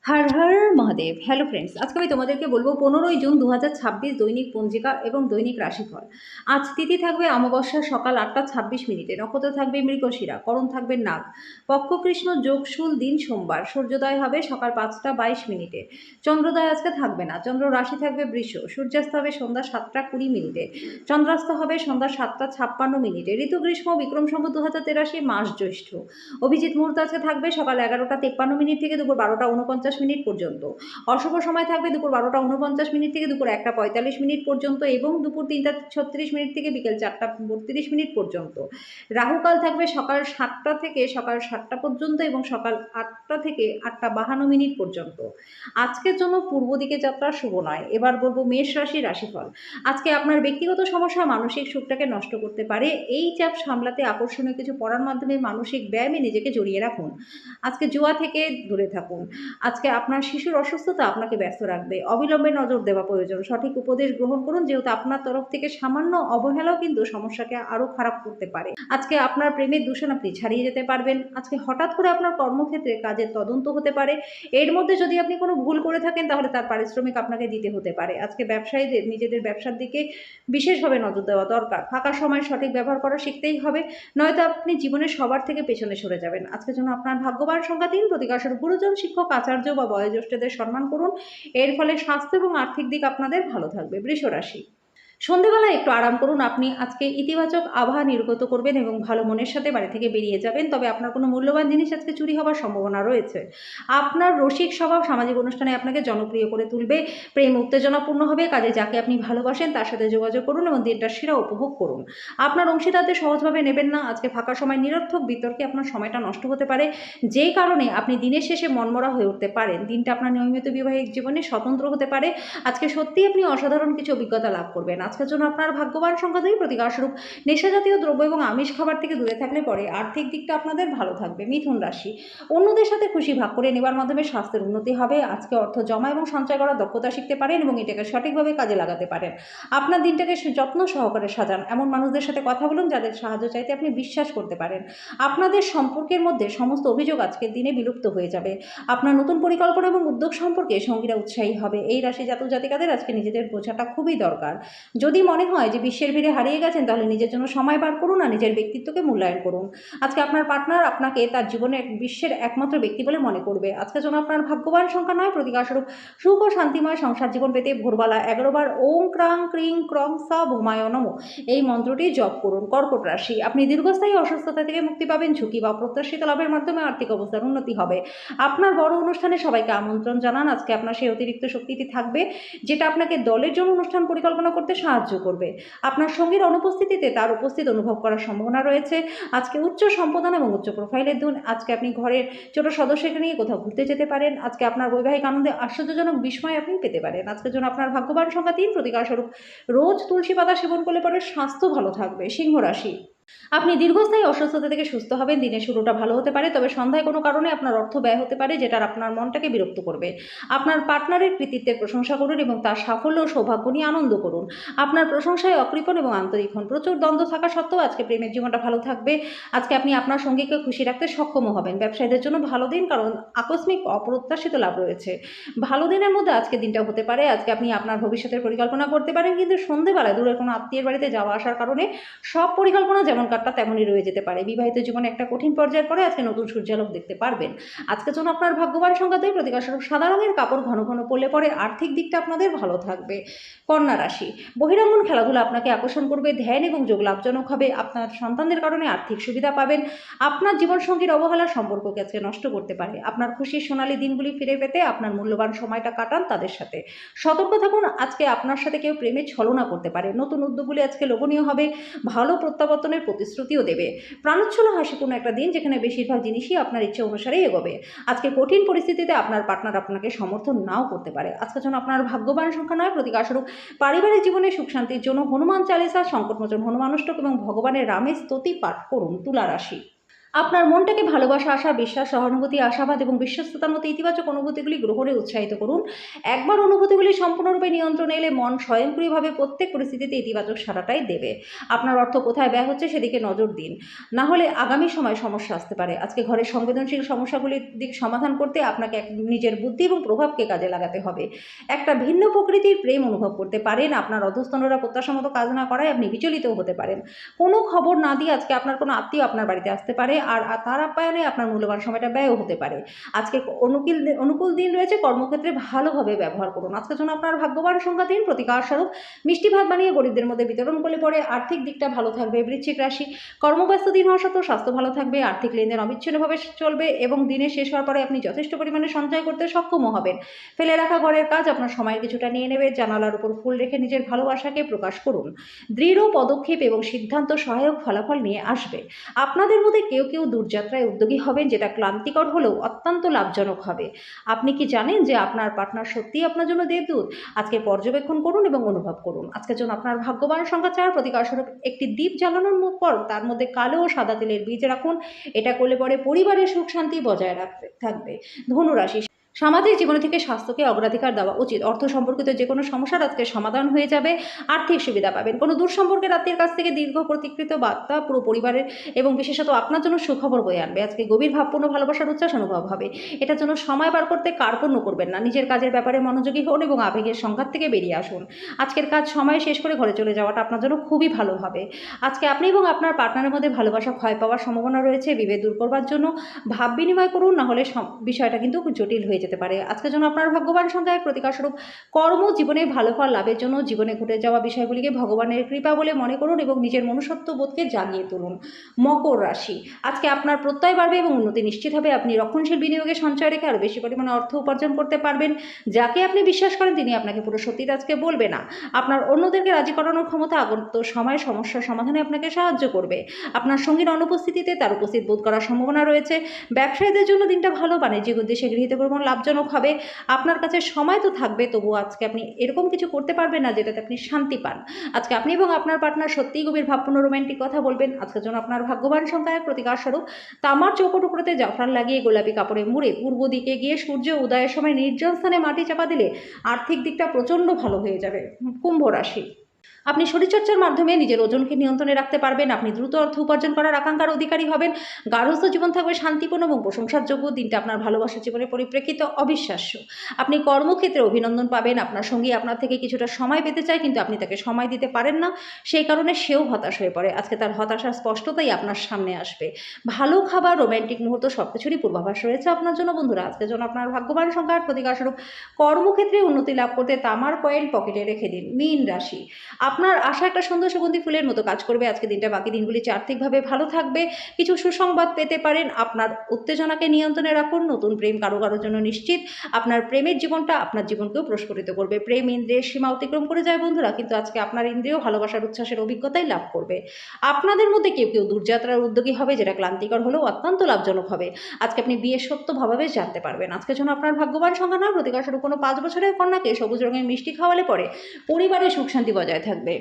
Har Har Mahadev. Hello friends, আজকে আমি তোমাদেরকে বলবো 15ই জুন 2026 দৈনিক পঞ্জিকা এবং দৈনিক রাশিফল। আজ তিথি থাকবে অমাবস্যা সকাল 8টা 26 মিনিটে, নক্ষত্র থাকবে মৃগশিরা, করণ থাকবে নাগ, পক্ষ কৃষ্ণ, যোগ শুল, দিন সোমবার, সূর্যোদয় হবে সকাল 5টা 22 মিনিটে, চন্দ্রোদয় আজকে থাকবে না, চন্দ্র রাশি থাকবে বৃষ, সূর্যাস্ত হবে সন্ধ্যা 7টা 20 মিনিটে, চন্দ্রাস্ত হবে সন্ধ্যা 7টা 56 মিনিটে, ঋতু গ্রীষ্ম, বিক্রম সম্বত 2083, মাস জ্যৈষ্ঠ। অভিজিৎ মুহূর্ত আজকে থাকবে সকাল 11টা 53 মিনিট থেকে দুপুর 12টা 49 মিনিট পর্যন্ত। অশুভ সময় থাকবে দুপুর 12টা 49 মিনিট থেকে দুপুর 1টা 45 মিনিট পর্যন্ত এবং দুপুর 3টা 36 মিনিট থেকে বিকেল 4টা 32 মিনিট পর্যন্ত। রাহুকাল থাকবে সকাল 7টা থেকে সকাল 7টা পর্যন্ত এবং সকাল 8টা থেকে 8টা 52 মিনিট পর্যন্ত। আজকের জন্য পূর্ব দিকে যাত্রা শুভ নয়। এবার বলবো মেষ রাশি রাশিফল। আজকে আপনার ব্যক্তিগত সমস্যা মানসিক সুখটাকে নষ্ট করতে পারে। এই চাপ সামলাতে আকর্ষণীয় কিছু পড়ার মাধ্যমে মানসিক ব্যায়ামে নিজেকে জড়িয়ে রাখুন। আজকে জুয়া থেকে দূরে থাকুন। আজকে আপনার শিশুর অসুস্থতা আপনাকে ব্যস্ত রাখবে। অবিলম্বে নজর দেওয়া প্রয়োজন। সঠিক উপদেশ গ্রহণ করুন, যেহেতু আপনার তরফ থেকে সামান্য অবহেলাও কিন্তু সমস্যাকে আরো খারাপ করতে পারে। আজকে আপনার প্রেমের দূষণ আপনি ছাড়িয়ে যেতে পারবেন। আজকে হঠাৎ করে আপনার কর্মক্ষেত্রে কাজের তদন্ত হতে পারে। এর মধ্যে যদি আপনি কোনো ভুল করে থাকেন তাহলে তার পারিশ্রমিক আপনাকে দিতে হতে পারে। আজকে ব্যবসায়ীদের নিজেদের ব্যবসার দিকে বিশেষভাবে নজর দেওয়া দরকার। ফাঁকা সময় সঠিক ব্যবহার করা শিখতেই হবে, নয়তো আপনি জীবনের সবার থেকে পেছনে সরে যাবেন। আজকের জন্য আপনার ভাগ্যবান সংখ্যা 3, প্রতিকাশর গুরুজন, শিক্ষক, আচার্য বা বয়োজ্যেষ্ঠদের সম্মান করুন। এর ফলে স্বাস্থ্য এবং আর্থিক দিক আপনাদের ভালো থাকবে। বৃষ রাশি, সন্ধেবেলায় একটু আরাম করুন। আপনি আজকে ইতিবাচক আবহাওয়া নির্গত করবেন এবং ভালো মনের সাথে বাড়ি থেকে বেরিয়ে যাবেন। তবে আপনার কোনো মূল্যবান জিনিস আজকে চুরি হওয়ার সম্ভাবনা রয়েছে। আপনার রসিক স্বভাব সামাজিক অনুষ্ঠানে আপনাকে জনপ্রিয় করে তুলবে। প্রেম উত্তেজনাপূর্ণ হবে। কাজে যাকে আপনি ভালোবাসেন তার সাথে যোগাযোগ করুন এবং দিনটা সেরা উপভোগ করুন। আপনার অংশীদারদের সহজভাবে নেবেন না। আজকে ফাঁকা সময় নিরর্থক বিতর্কে আপনার সময়টা নষ্ট হতে পারে, যেই কারণে আপনি দিনের শেষে মনমরা হয়ে উঠতে পারেন। দিনটা আপনার নিয়মিত বিবাহিক জীবনে স্বতন্ত্র হতে পারে। আজকে সত্যিই আপনি অসাধারণ কিছু অভিজ্ঞতা লাভ করবেন। আজকের জন্য আপনার ভাগ্যবান সংখ্যা 2, প্রতিকারস্বরূপ নেশাজাতীয় দ্রব্য এবং আমিষ খাবার থেকে দূরে থাকলে পরে আর্থিক দিকটা আপনাদের ভালো থাকবে। মিথুন রাশি, অন্যদের সাথে খুশি ভাগ করে নেবার মাধ্যমে স্বাস্থ্যের উন্নতি হবে। আজকে অর্থ জমা এবং সঞ্চয় করার দক্ষতা শিখতে পারেন এবং এটাকে সঠিকভাবে কাজে লাগাতে পারেন। আপনার দিনটাকে যত্ন সহকারে সাজান। এমন মানুষদের সাথে কথা বলুন যাদের সাহায্য চাইতে আপনি বিশ্বাস করতে পারেন। আপনাদের সম্পর্কের মধ্যে সমস্ত অভিযোগ আজকের দিনে বিলুপ্ত হয়ে যাবে। আপনার নতুন পরিকল্পনা এবং উদ্যোগ সম্পর্কে সঙ্গীরা উৎসাহী হবে। এই রাশি জাতক জাতিকাদের আজকে নিজেদের বোঝাটা খুবই দরকার। যদি মনে হয় যে বিশ্বের ভিড়ে হারিয়ে গেছেন তাহলে নিজের জন্য সময় বার করুন আর নিজের ব্যক্তিত্বকে মূল্যায়ন করুন। আজকে আপনার পার্টনার আপনাকে তার জীবনে বিশ্বের একমাত্র ব্যক্তি বলে মনে করবে। আজকের জন্য আপনার ভাগ্যবান সংখ্যা 9, প্রতিকারস্বরূপ সুখ ও শান্তিময় সংসার জীবন পেতে ভোরবেলা 11 বার ওং ক্রাং ক্রিং ক্রং সা ভূমায় নমঃ এই মন্ত্রটি জপ করুন। কর্কট রাশি, আপনি দীর্ঘস্থায়ী অসুস্থতা থেকে মুক্তি পাবেন। ঝুঁকি বা অপ্রত্যাশিত লাভের মাধ্যমে আর্থিক অবস্থার উন্নতি হবে। আপনার বড় অনুষ্ঠানে সবাইকে আমন্ত্রণ জানান। আজকে আপনার সেই অতিরিক্ত শক্তিটি থাকবে যেটা আপনাকে দলের জন্য অনুষ্ঠান পরিকল্পনা করতে সাহায্য করবে। আপনার সঙ্গীর অনুপস্থিতিতে তার উপস্থিত অনুভব করার সম্ভাবনা রয়েছে। আজকে উচ্চ সম্পাদন এবং উচ্চ প্রোফাইলের দিন। আজকে আপনি ঘরের ছোট সদস্যকে নিয়ে কোথাও ঘুরতে যেতে পারেন। আজকে আপনার বৈবাহিক আনন্দে আশ্চর্যজনক বিস্ময় আপনি পেতে পারেন। আজকের জন্য আপনার ভাগ্যবান সংখ্যা 3, প্রতিকারস্বরূপ রোজ তুলসী পাতা সেবন করলে পরে স্বাস্থ্য ভালো থাকবে। সিংহ রাশি, আপনি দীর্ঘস্থায়ী অসুস্থতা থেকে সুস্থ হবেন। দিনের শুরুটা ভালো হতে পারে, তবে সন্ধ্যায় কোনো কারণে আপনার অর্থ ব্যয় হতে পারে যেটা আপনার মনটাকে বিরক্ত করবে। আপনার পার্টনারের কৃতিত্বের প্রশংসা করুন এবং তার সাফল্য ও সৌভাগ্য নিয়ে আনন্দ করুন। আপনার প্রশংসায় অকৃপণ এবং আন্তরিক হন। প্রচুর দ্বন্দ্ব থাকা সত্ত্বেও আজকে প্রেমের জীবনটা ভালো থাকবে। আজকে আপনি আপনার সঙ্গীকে খুশি রাখতে সক্ষমও হবেন। ব্যবসায়ীদের জন্য ভালো দিন, কারণ আকস্মিক অপ্রত্যাশিত লাভ রয়েছে। ভালো দিনের মধ্যে আজকে দিনটা হতে পারে। আজকে আপনি আপনার ভবিষ্যতের পরিকল্পনা করতে পারেন, কিন্তু সন্ধেবেলায় দূরের কোনো আত্মীয়ের বাড়িতে যাওয়া আসার কারণে সব পরিকল্পনা যেমন কাটটা তেমনই রয়ে যেতে পারে। বিবাহিত জীবনে একটা কঠিন পর্যায়ের পরে আজকে নতুন সূর্যালোক দেখতে পারবেন। আজকের জন্য আপনার ভাগ্যবান সংখ্যা 2, প্রতিকারস্বরূপ সাদা রঙের কাপড় ঘন ঘন পরলে পরে আর্থিক দিকটা আপনাদের ভালো থাকবে। কন্যা রাশি, বহিরাঙ্গন খেলাধুলা আপনাকে আকর্ষণ করবে। ধ্যান এবং যোগ লাভজনক হবে। আপনার সন্তানদের কারণে আর্থিক সুবিধা পাবেন। আপনার জীবনসঙ্গীর অবহেলা সম্পর্ককে আজকে নষ্ট করতে পারে। আপনার খুশির সোনালী দিনগুলি ফিরে পেতে আপনার মূল্যবান সময়টা কাটান তাদের সাথে। সতর্ক থাকুন, আজকে আপনার সাথে কেউ প্রেমে ছলনা করতে পারে। নতুন উদ্যোগগুলি আজকে লোভনীয় হবে। ভালো প্রত্যাবর্তনের প্রতিশ্রুতিও দেবে। প্রাণোচ্ছল হাসিপূর্ণ একটা দিন, যেখানে বেশিরভাগ জিনিসই আপনার ইচ্ছে অনুসারেই এগোবে। আজকে কঠিন পরিস্থিতিতে আপনার পার্টনার আপনাকে সমর্থন নাও করতে পারে। আজকের জন্য আপনার ভাগ্যবান সংখ্যা 9, প্রতিকারস্বরূপ পারিবারিক জীবনে সুখ শান্তির জন্য হনুমান চালিসা, সংকটমোচন হনুমান অষ্টক এবং ভগবানের রামের স্তুতি পাঠ করুন। তুলা রাশি, আপনার মনটাকে ভালোবাসা, আশা, বিশ্বাস, সহানুভূতি, আশাবাদ এবং বিশ্বস্ততার মতো ইতিবাচক অনুভূতিগুলি গ্রহণে উৎসাহিত করুন। একবার অনুভূতিগুলি সম্পূর্ণরূপে নিয়ন্ত্রণে এলে মন স্বয়ংক্রিয়ভাবে প্রত্যেক পরিস্থিতিতে ইতিবাচক সাড়াটাই দেবে। আপনার অর্থ কোথায় ব্যয় হচ্ছে সেদিকে নজর দিন, না হলে আগামী সময়ে সমস্যা আসতে পারে। আজকে ঘরের সংবেদনশীল সমস্যাগুলির দিক সমাধান করতে আপনাকে নিজের বুদ্ধি এবং প্রভাবকে কাজে লাগাতে হবে। একটা ভিন্ন প্রকৃতির প্রেম অনুভব করতে পারেন। আপনার অধস্তনরা প্রত্যাশা মতো কাজ না করায় আপনি বিচলিতও হতে পারেন। কোনো খবর না দিয়ে আজকে আপনার কোনো আত্মীয় আপনার বাড়িতে আসতে পারে, আর তার আপ্যায়নে আপনার মূল্যবান সময়টা ব্যয়ও হতে পারে। আজকে অনুকূল দিন রয়েছে, কর্মক্ষেত্রে ভালোভাবে ব্যবহার করুন। আজকের জন্য আপনার ভাগ্যবান সংখ্যা দিন, প্রতিকার স্বরূপ মিষ্টি ভাত বানিয়ে গরিবদের মধ্যে বিতরণ করলে পরে আর্থিক দিকটা ভালো থাকবে। বৃশ্চিক রাশি, কর্মব্যস্ত দিন হওয়া সত্ত্বেও স্বাস্থ্য ভালো থাকবে, আর্থিক লেনদেন অবিচ্ছিন্নভাবে চলবে এবং দিনের শেষ হওয়ার পরে আপনি যথেষ্ট পরিমাণে সঞ্চয় করতে সক্ষমও হবেন। ফেলে রাখা ঘরের কাজ আপনার সময় কিছুটা নিয়ে নেবে। জানালার উপর ফুল রেখে নিজের ভালোবাসাকে প্রকাশ করুন। দৃঢ় পদক্ষেপ এবং সিদ্ধান্ত সহায়ক ফলাফল নিয়ে আসবে। আপনাদের মধ্যে কেউ কেউ দূরযাত্রায় উদ্যোগী হবেন, যেটা ক্লান্তিকর হলেও অত্যন্ত লাভজনক হবে। আপনি কি জানেন যে আপনার পার্টনার সত্যিই আপনার জন্য দেবদূত? আজকে পর্যবেক্ষণ করুন এবং অনুভব করুন। আজকের জন্য আপনার ভাগ্যবান সংখ্যা 4, প্রতিকার স্বরূপ একটি দ্বীপ জ্বালানোর পর তার মধ্যে কালো ও সাদা তেলের বীজ রাখুন। এটা করলে পরে পরিবারের সুখ শান্তি বজায় থাকবে। ধনুরাশি, সামাজিক জীবনে থেকে স্বাস্থ্যকে অগ্রাধিকার দেওয়া উচিত। অর্থ সম্পর্কিত যে কোনো সমস্যার আজকে সমাধান হয়ে যাবে, আর্থিক সুবিধা পাবেন। কোনো দূর সম্পর্কের আত্মীয়ের কাছ থেকে দীর্ঘ প্রতিকৃত বার্তা পুরো পরিবারের এবং বিশেষত আপনার জন্য সুখবর বয়ে আনবে। আজকে গভীর ভাবপূর্ণ ভালোবাসার উচ্ছ্বাস অনুভব হবে। এটার জন্য সময় বার করতে কার্পণ্য করবেন না। নিজের কাজের ব্যাপারে মনোযোগী হন এবং আবেগের সংঘাত থেকে বেরিয়ে আসুন। আজকের কাজ সময়ে শেষ করে ঘরে চলে যাওয়াটা আপনার জন্য খুবই ভালো হবে। আজকে আপনি এবং আপনার পার্টনারের মধ্যে ভালোবাসা ক্ষয় পাওয়ার সম্ভাবনা রয়েছে। বিভেদ দূর করবার জন্য ভাব বিনিময় করুন, না হলে বিষয়টা কিন্তু জটিল হয়ে যেতে পারে। আজকের জন্য আপনার ভাগ্যবান সংখ্যা 1, প্রতিকার স্বরূপ কর্মজীবনে ভালো ফল লাভের জন্য জীবনে ঘটে যাওয়া বিষয়গুলিকে ভগবানের কৃপা বলে মনে করুন এবং নিজের মনুষ্যত্ব বোধকে জাগিয়ে তুলুন। মকর রাশি, আজকে আপনার প্রত্যয় বাড়বে এবং উন্নতি নিশ্চিত হবে। আপনি রক্ষণশীল বিনিয়োগে সঞ্চয় রেখে আরও বেশি পরিমাণে অর্থ উপার্জন করতে পারবেন। যাকে আপনি বিশ্বাস করেন তিনি আপনাকে পুরো সত্যিটা আজকে বলবে না। আপনার অন্যদেরকে রাজি করানোর ক্ষমতা আগত সময় সমস্যার সমাধানে আপনাকে সাহায্য করবে। আপনার সঙ্গীর অনুপস্থিতিতে তার উপস্থিত বোধ করার সম্ভাবনা রয়েছে। ব্যবসায়ীদের জন্য দিনটা ভালো, বাণিজ্যিক উদ্দেশ্যে গৃহীত ভ্রমণ লাভজনক হবে। আপনার কাছে সময় তো থাকবে, তবুও আজকে আপনি এরকম কিছু করতে পারবেন না যেটাতে আপনি শান্তি পান। আজকে আপনি এবং আপনার পার্টনার সত্যিই গভীর ভাবপূর্ণ রোমান্টিক কথা বলবেন। আজকের জন্য আপনার ভাগ্যবান সংখ্যা 1, প্রতিকার স্বরূপ তামার চৌকো টুকরোতে জাফরান লাগিয়ে গোলাপি কাপড়ে মুড়ে পূর্ব দিকে গিয়ে সূর্য উদয়ের সময় নির্জন স্থানে মাটি চাপা দিলে আর্থিক দিকটা প্রচণ্ড ভালো হয়ে যাবে। কুম্ভ রাশি, আপনি শরীরচর্চার মাধ্যমে নিজের ওজনকে নিয়ন্ত্রণে রাখতে পারবেন। আপনি দ্রুত অর্থ উপার্জন করার আকাঙ্ক্ষার অধিকারী হবেন। গার্হস্থ্য জীবন থাকবে শান্তিপূর্ণ এবং প্রশংসার যোগ্য। দিনটা আপনার ভালোবাসার জীবনের পরিপ্রেক্ষিতে অবিশ্বাস্য। আপনি কর্মক্ষেত্রে অভিনন্দন পাবেন। আপনার সঙ্গী আপনার থেকে কিছুটা সময় পেতে চায়, কিন্তু আপনি তাকে সময় দিতে পারেন না। সেই কারণে সেও হতাশ হয়ে পড়ে। আজকে তার হতাশার স্পষ্টতাই আপনার সামনে আসবে। ভালো খাবার, রোম্যান্টিক মুহূর্ত সব কিছুরই পূর্বাভাস রয়েছে আপনার জন্য বন্ধুরা। আজকের জন্য আপনার ভাগ্যবান সংখ্যার প্রতিকার স্বরূপ কর্মক্ষেত্রে উন্নতি লাভ করতে তামার কয়েল পকেটে রেখে দিন। মীন রাশি, আপনার আশা একটা সুন্দর সুগন্ধি ফুলের মতো কাজ করবে। আজকে দিনটা বাকি দিনগুলি আর্থিকভাবে ভালো থাকবে। কিছু সুসংবাদ পেতে পারেন। আপনার উত্তেজনাকে নিয়ন্ত্রণে রাখুন। নতুন প্রেম কারোর জন্য নিশ্চিত। আপনার প্রেমের জীবনটা আপনার জীবনকেও প্রস্ফুটিত করবে। প্রেম ইন্দ্রিয়ের সীমা অতিক্রম করে যায় বন্ধুরা, কিন্তু আজকে আপনার ইন্দ্রিয় ভালোবাসার উচ্ছ্বাসের অভিজ্ঞতাই লাভ করবে। আপনাদের মধ্যে কেউ কেউ দূরযাত্রার উদ্যোগী হবে, যেটা ক্লান্তিকর হলেও অত্যন্ত লাভজনক হবে। আজকে আপনি বিয়ের সত্য ভাবাবেশ জানতে পারবেন। আজকের জন্য আপনার ভাগ্যবান সংখ্যা 9, প্রতিকার স্বরূপ কোনো 5 বছরের কন্যাকে সবুজ রঙের মিষ্টি খাওয়ালে পরে পরিবারের সুখ শান্তি বজায় থাকবে।